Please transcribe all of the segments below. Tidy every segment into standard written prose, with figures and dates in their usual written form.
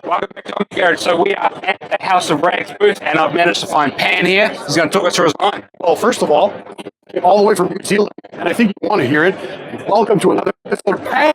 Welcome back to Garage. So we are at the House of Rags booth, and I've managed to find Pan here. He's going to talk us through his line. Well, first of all the way from New Zealand, and I think you want to hear it. Welcome to another episode of Pan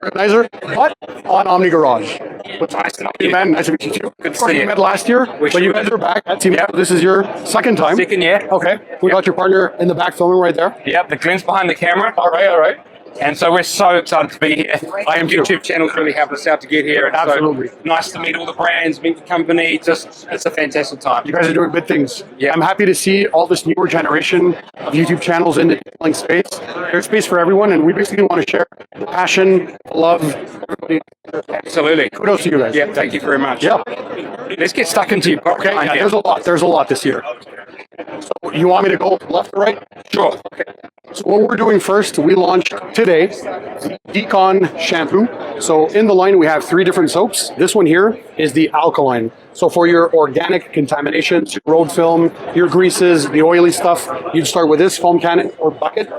Organiser, but on Omni Garage. Nice to meet Hey, you. man, nice to meet you too. Good to see you. We met last year, but you guys are back at Team. Yep. This is your second time. Second year. Okay. We got your partner in the back filming right there. Yep, the Glenn's behind the camera. All right. And so we're so excited to be here. I am too. YouTube channel's really helped us out to get here. And Absolutely. So nice to meet all the brands, meet the company. Just, it's a fantastic time. You guys are doing good things. Yeah. I'm happy to see all this newer generation of YouTube channels in the detailing space. There's space for everyone, and we basically want to share the passion, the love, everybody. Absolutely. Kudos to you guys. Yeah, thank you very much. Yeah. Let's get stuck into your Okay, yeah, there's a lot this year. So you want me to go left or right? Sure. Okay. So what we're doing first, we launched today the Decon shampoo. So in the line we have 3 different soaps. This one here is the alkaline. So for your organic contaminations, your road film, your greases, the oily stuff, you'd start with this foam cannon or bucket.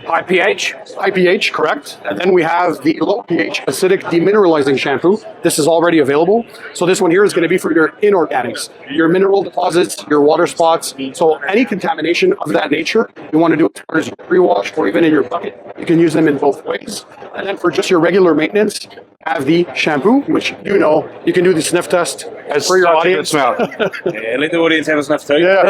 High pH. High pH, correct. And then we have the low pH acidic demineralizing shampoo. This is already available. So this one here is going to be for your inorganics, your mineral deposits, your water spots. So any contamination of that nature, you want to do it as your pre-wash or even in your bucket. You can use them in both ways. And then for just your regular maintenance, have the shampoo, which you can do the sniff test It's for your such a audience. good smell. Yeah, let the audience have a sniff too. Yeah.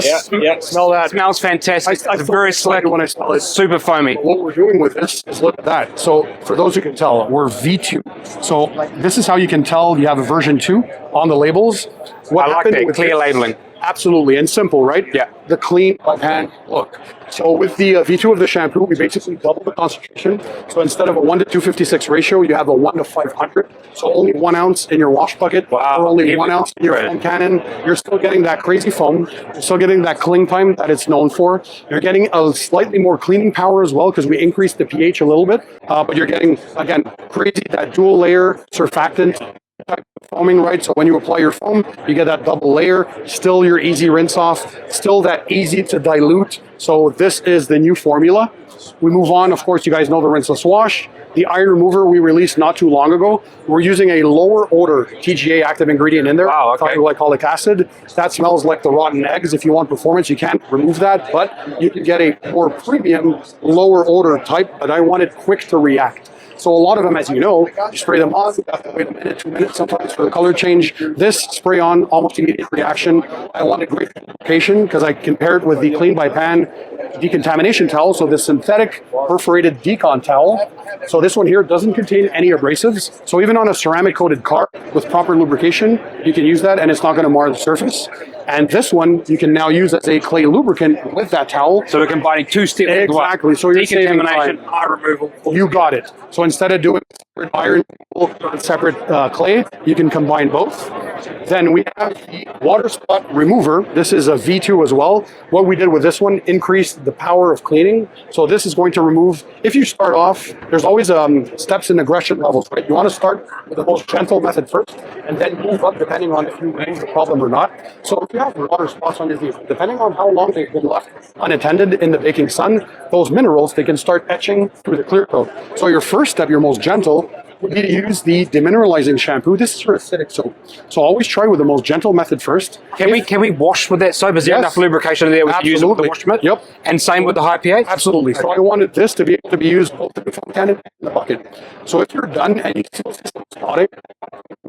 Smell that. It smells fantastic. I It's very slick. when I smell it. Super foamy. What we're doing with this is look at that. So for those who can tell, we're V2. So this is how you can tell you have a version 2 on the labels. What I like happened that with clear this- labeling. Absolutely, and simple, right? Yeah. The clean by hand look. So with the V2 of the shampoo, we basically double the concentration. So instead of a 1 to 256 ratio, you have a 1 to 500. So only 1 ounce in your wash bucket, Wow. or only 1 ounce in your Right. foam cannon. You're still getting that crazy foam. You're still getting that cling time that it's known for. You're getting a slightly more cleaning power as well because we increased the pH a little bit. But you're getting, again, crazy, that dual layer surfactant type of foaming, right? So when you apply your foam, you get that double layer, still your easy rinse off, still that easy to dilute. So this is the new formula. We move on, of course, you guys know the rinseless wash. The iron remover we released not too long ago. We're using a lower order TGA active ingredient in there. Wow, okay. Glycolic acid. That smells like the rotten eggs. If you want performance, you can't remove that, but you can get a more premium, lower order type, but I want it quick to react. So a lot of them, as you know, you spray them on, you have to wait a minute, 2 minutes sometimes for the color change. This spray on, almost immediate reaction. I want a great application because I compare it with the Clean by Pan decontamination towel. So this synthetic perforated decon towel. So this one here doesn't contain any abrasives. So even on a ceramic coated car with proper lubrication, you can use that and it's not going to mar the surface. And this one you can now use as a clay lubricant with that towel. So we're combining 2 steps. Exactly. So you're saving Decontamination, time. eye removal. You got it. So instead of doing separate iron and separate clay, you can combine both. Then we have the water spot remover. This is a V2 as well. What we did with this one increased the power of cleaning. So this is going to remove, if you start off, there's always steps in aggression levels, right? You want to start with the most gentle method first and then move up depending on if you remove the problem or not. So if you have water spots on your vehicle, depending on how long they've been left unattended in the baking sun, those minerals, they can start etching through the clear coat. So your first step, your most gentle, would be to use the demineralizing shampoo. This is for acidic soap. So always try with the most gentle method first. Can we wash with that soap? Is there Yes. enough lubrication in there we can use it with the wash mitt? Yep. And same with the high pH? Absolutely. So I wanted this to be able to be used both in the foam cannon and in the bucket. So if you're done and you still see some spotting,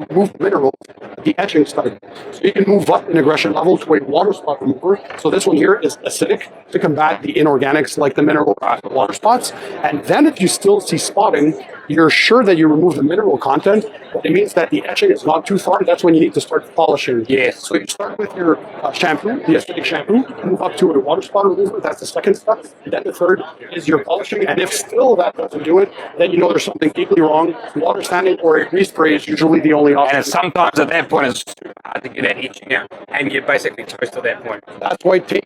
move minerals, the etching started. So you can move up in aggression level to a water spot remover. So this one here is acidic to combat the inorganics like the mineral water spots. And then if you still see spotting, you're sure that you remove the mineral content, but it means that the etching is not too far. That's when you need to start polishing. Yes. So you start with your shampoo, the acidic shampoo, move up to a water spot remover. That's the second step. And then the third is your polishing. And if still that doesn't do it, then you know there's something deeply wrong. Water sanding or a grease spray is usually the only option. And it's sometimes at that point it's super hard to get that etching out, and you're basically toast at that point. That's why the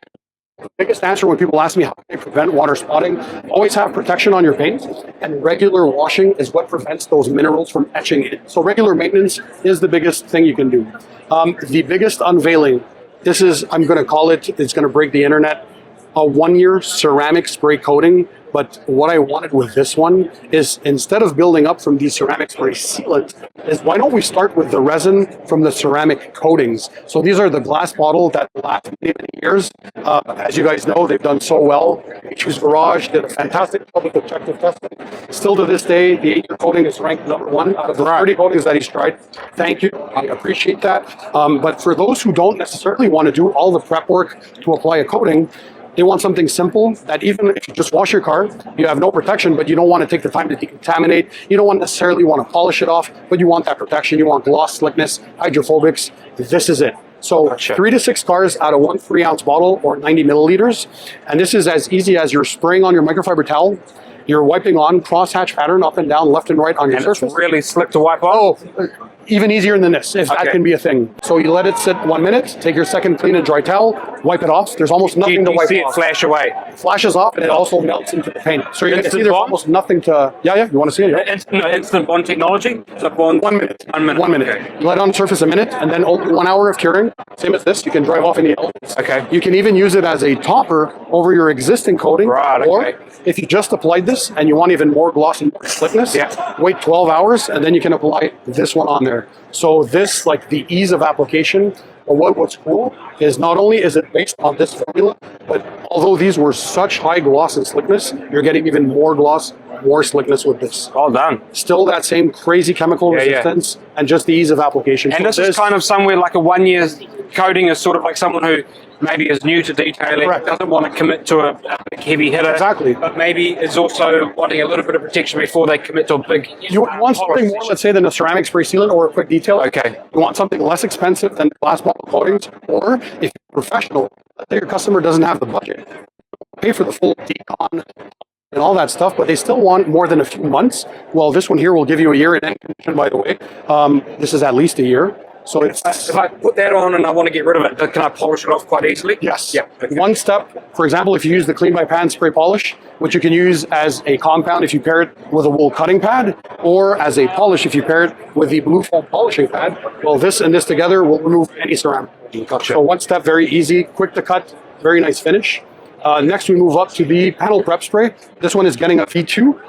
biggest answer when people ask me how can I prevent water spotting, always have protection on your paint, and regular washing is what prevents those minerals from etching in. So regular maintenance is the biggest thing you can do. The biggest unveiling, this is, I'm going to call it, it's going to break the internet. a 1-year ceramic spray coating. But what I wanted with this one is, instead of building up from the ceramic spray sealant, is why don't we start with the resin from the ceramic coatings? So these are the glass bottle that last many, many years. As you guys know, they've done so well. HQ's Garage did a fantastic public objective testing. Still to this day, the 8-year coating is ranked #1 out of the 30 coatings that he's tried. Thank you. I appreciate that. But for those who don't necessarily want to do all the prep work to apply a coating, they want something simple that even if you just wash your car, you have no protection, but you don't want to take the time to decontaminate. You don't necessarily want to polish it off, but you want that protection. You want gloss, slickness, hydrophobics. This is it. So 3 to 6 cars out of 1 3-ounce bottle or 90 milliliters. And this is as easy as you're spraying on your microfiber towel. You're wiping on crosshatch pattern up and down, left and right on your surface. It's really slick to wipe off. Oh, even easier than this, if that can be a thing. So you let it sit 1 minute, take your second clean and dry towel, wipe it off. There's almost nothing to wipe off. You see it flash away. It flashes off, and it also melts into the paint. So you're going to see there's almost nothing to... Yeah, you want to see it? No, instant bond technology? So bond 1 minute. 1 minute. 1 minute. Okay. You let it on the surface a minute, and then 1 hour of curing. Same as this. You can drive off any elements. Okay. You can even use it as a topper over your existing coating. Right, or okay. if you just applied this and you want even more gloss and more slickness, wait 12 hours, and then you can apply this one on there. So this, like the ease of application, or what's cool is not only is it based on this formula, but although these were such high gloss and slickness, you're getting even more gloss, more slickness with this. All done. Still that same crazy chemical resistance and just the ease of application. And so this is kind of somewhere like a 1-year coating is sort of like someone who maybe is new to detailing, doesn't want to commit to a big heavy hitter. Exactly. But maybe is also wanting a little bit of protection before they commit to a big... You want something more, let's say, than a ceramic spray sealant or a quick detail. Okay. You want something less expensive than glass bottle coatings, or if you're professional, let's say your customer doesn't have the budget, pay for the full decon and all that stuff, but they still want more than a few months. Well, this one here will give you a year in end condition, by the way. This is at least a year. So it's, if I put that on and I want to get rid of it, can I polish it off quite easily? Yes. Yeah. Okay. One step, for example, if you use the Clean by Pan spray polish, which you can use as a compound if you pair it with a wool cutting pad, or as a polish if you pair it with the blue foam polishing pad, well, this and this together will remove any ceramic. Gotcha. So one step, very easy, quick to cut, very nice finish. Next, we move up to the panel prep spray. This one is getting a V2.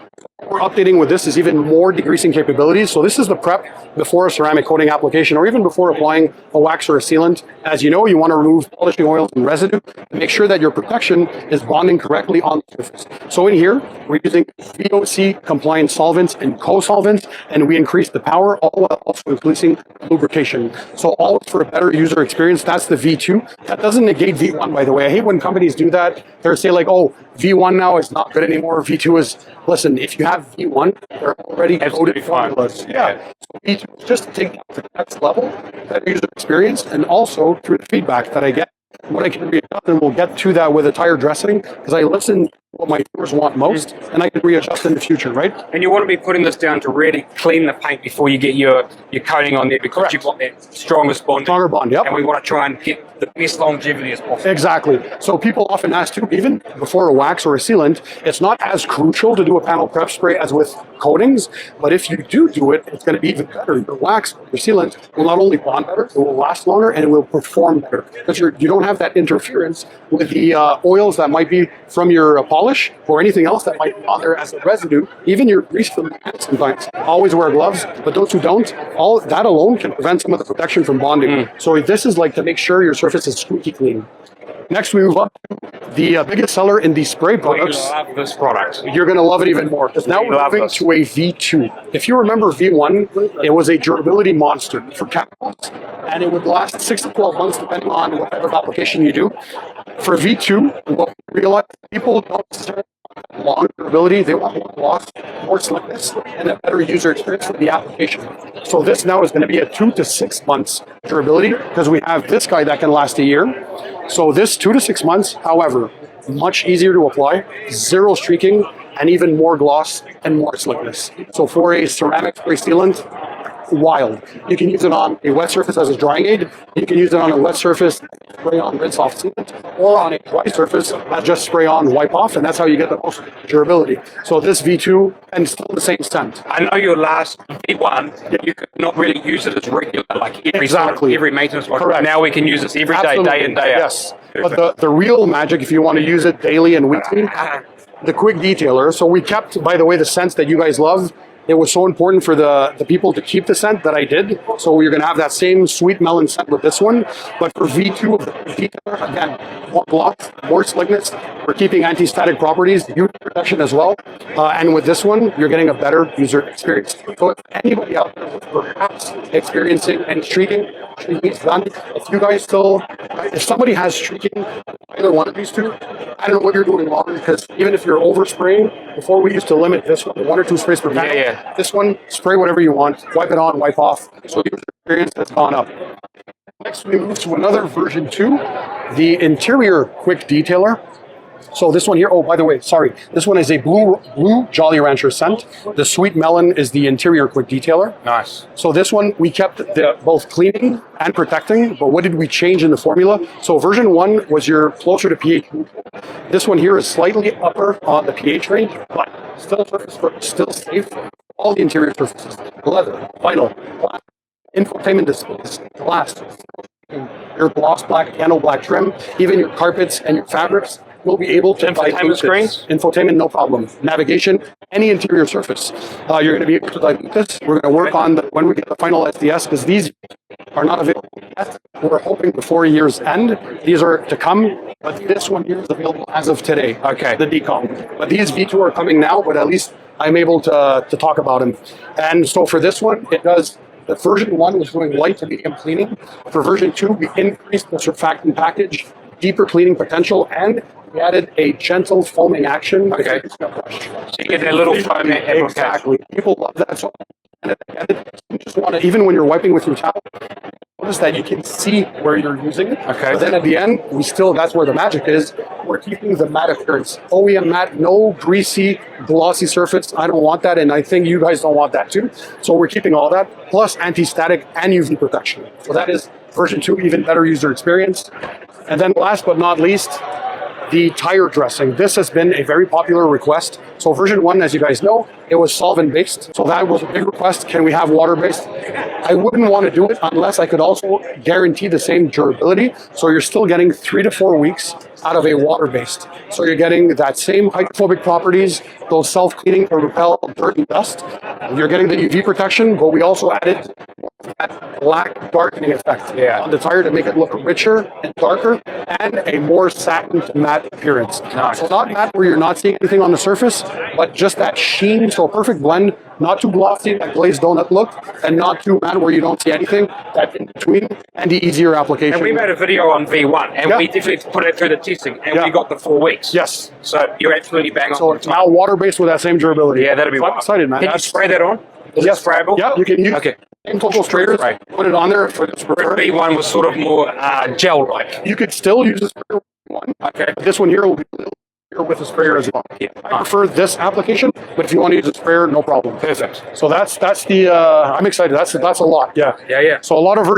We're updating with this is even more degreasing capabilities. So this is the prep before a ceramic coating application, or even before applying a wax or a sealant. As you know, you want to remove polishing oils and residue and make sure that your protection is bonding correctly on the surface. So in here, we're using VOC compliant solvents and co-solvents, and we increase the power, all while also increasing lubrication. So all for a better user experience. That's the V2. That doesn't negate V1, by the way. I hate when companies do that. They say like, oh, V1 now is not good anymore. V2 is, listen, if you have V1, they're already coded formulas. Yeah. So V2 is just to take that to the next level, better user experience, and also through the feedback that I get, what I can readjust, and we'll get to that with a tire dressing, because I listen to what my viewers want most, and I can readjust in the future, right? And you want to be putting this down to really clean the paint before you get your coating on there, because you want that strongest bond. Stronger bond, yep. And we want to try and get the best longevity as possible. Exactly. So people often ask too, even before a wax or a sealant, it's not as crucial to do a panel prep spray as with coatings, but if you do it, it's going to be even better. Your wax or your sealant will not only bond better, it will last longer, and it will perform better, because you don't have that interference with the oils that might be from your polish or anything else that might be on there as a residue. Even your grease from the hand sometimes. Always wear gloves, but those who don't, all that alone can prevent some of the protection from bonding. So this is like to make sure your surface is squeaky clean. Next, we move up to the biggest seller in the spray products. I love this product. You're going to love it even more, because now we're moving to a V2. If you remember V1, it was a durability monster for chemicals, and it would last 6 to 12 months depending on what type of application you do. For V2, what we realize, people don't necessarily want long durability. They want more gloss, more slickness, and a better user experience for the application. So this now is going to be a 2 to 6 months durability, because we have this guy that can last a year. So this 2 to 6 months, however, much easier to apply, zero streaking, and even more gloss and more slickness. So for a ceramic spray sealant, wild. You can use it on a wet surface as a drying aid. You can use it on a wet surface, spray on, rinse off sealant, or on a dry surface as just spray on, wipe off, and that's how you get the most durability. So this V2, and still the same scent. I know your last V1, you could not really use it as regular, like every maintenance product. Correct. Now we can use this every day, day in, day out. Yes. But the real magic, if you want to use it daily and weekly, the quick detailer. So we kept, by the way, the scents that you guys love. It was so important for the people to keep the scent that I did. So we're going to have that same sweet melon scent with this one. But for V2 of the detailer, again, more gloss, more slickness. We're keeping anti-static properties, UV protection as well. And with this one, you're getting a better user experience. So if anybody out there is perhaps experiencing any streaking is done, if you guys still, if somebody has streaking, either one of these two, I don't know what you're doing wrong, because even if you're overspraying, before we used to limit this one to 1 or 2 sprays per panel. This one, spray whatever you want, wipe it on, wipe off. So your experience has gone up. Next, we move to another version 2, the interior quick detailer. So this one here, oh, by the way, sorry. This one is a blue Jolly Rancher scent. The sweet melon is the interior quick detailer. Nice. So this one, we kept both cleaning and protecting, but what did we change in the formula? So version 1 was your closer to pH. This one here is slightly upper on the pH range, but still safe. All the interior surfaces, leather, vinyl, glass, infotainment displays, glass, your gloss black, piano black trim, even your carpets and your fabrics will be able to infotainment screens, infotainment, no problem. Navigation, any interior surface, you're going to be able to dilute this. We're going to work on when we get the final SDS, because these are not available yet. We're hoping before year's end. These are to come, but this one here is available as of today. Okay. The decon. But these V2 are coming now, but at least I'm able to talk about them. And so for this one, it does. The version 1 was doing light to medium cleaning. For version 2, we increased the surfactant package, deeper cleaning potential, and we added a gentle foaming action. Okay. So you get that little foam. Exactly. People love that. So you just want to, even when you're wiping with your towel, notice that you can see where you're using it. Okay. But then at the end, that's where the magic is. We're keeping the matte appearance. OEM matte, no greasy, glossy surface. I don't want that, and I think you guys don't want that too. So we're keeping all that, plus anti-static and UV protection. So that is version 2, even better user experience. And then last but not least, the tire dressing. This has been a very popular request. So version 1, as you guys know, it was solvent-based. So that was a big request. Can we have water-based? I wouldn't want to do it unless I could also guarantee the same durability. So you're still getting 3 to 4 weeks out of a water-based. So you're getting that same hydrophobic properties, those self-cleaning to repel dirt and dust. You're getting the UV protection, but we also added that black darkening effect on the tire to make it look richer and darker, and a more satin matte appearance. Nice. So not matte where you're not seeing anything on the surface, but just that sheen, so a perfect blend, not too glossy, that glazed donut look, and not too matte where you don't see anything, that in between, and the easier application. And we made a video on V1, and we definitely put it through the testing, and we got the 4 weeks. Yes. So you're absolutely bang on. So it's now water-based with that same durability. Yeah, that'd be I'm excited, man. Can you spray that on? Is it sprayable? Yeah, you can use total sprayers, Right. put it on there for this preferred. V1 was sort of more gel-like. You could still use a sprayer one. Okay. This one here will be a little here with a sprayer as well. Yeah. I prefer this application, but if you want to use a sprayer, no problem. Perfect. So that's the I'm excited. That's a lot. Yeah. Yeah. So a lot of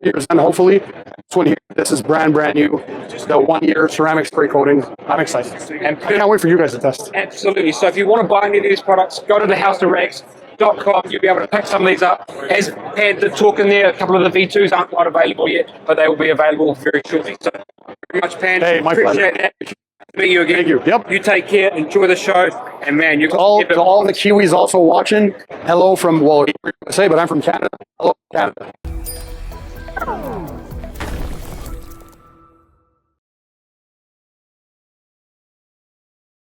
years, and hopefully this one here, this is brand new. Just the 1 year ceramic spray coating. I'm excited. And I can't wait for you guys to test. Absolutely. So if you want to buy any of these products, go to thehouseofrags.com. You'll be able to pick some of these up. As Pad did talk in there, a couple of the V2s aren't quite available yet, but they will be available very shortly. So very much, Pan. Hey, my pleasure. Appreciate that. Meet you again. Thank you. Yep. You take care. Enjoy the show. And man, you've got to all the Kiwis also watching. Hello from USA, but I'm from Canada. Hello, Canada.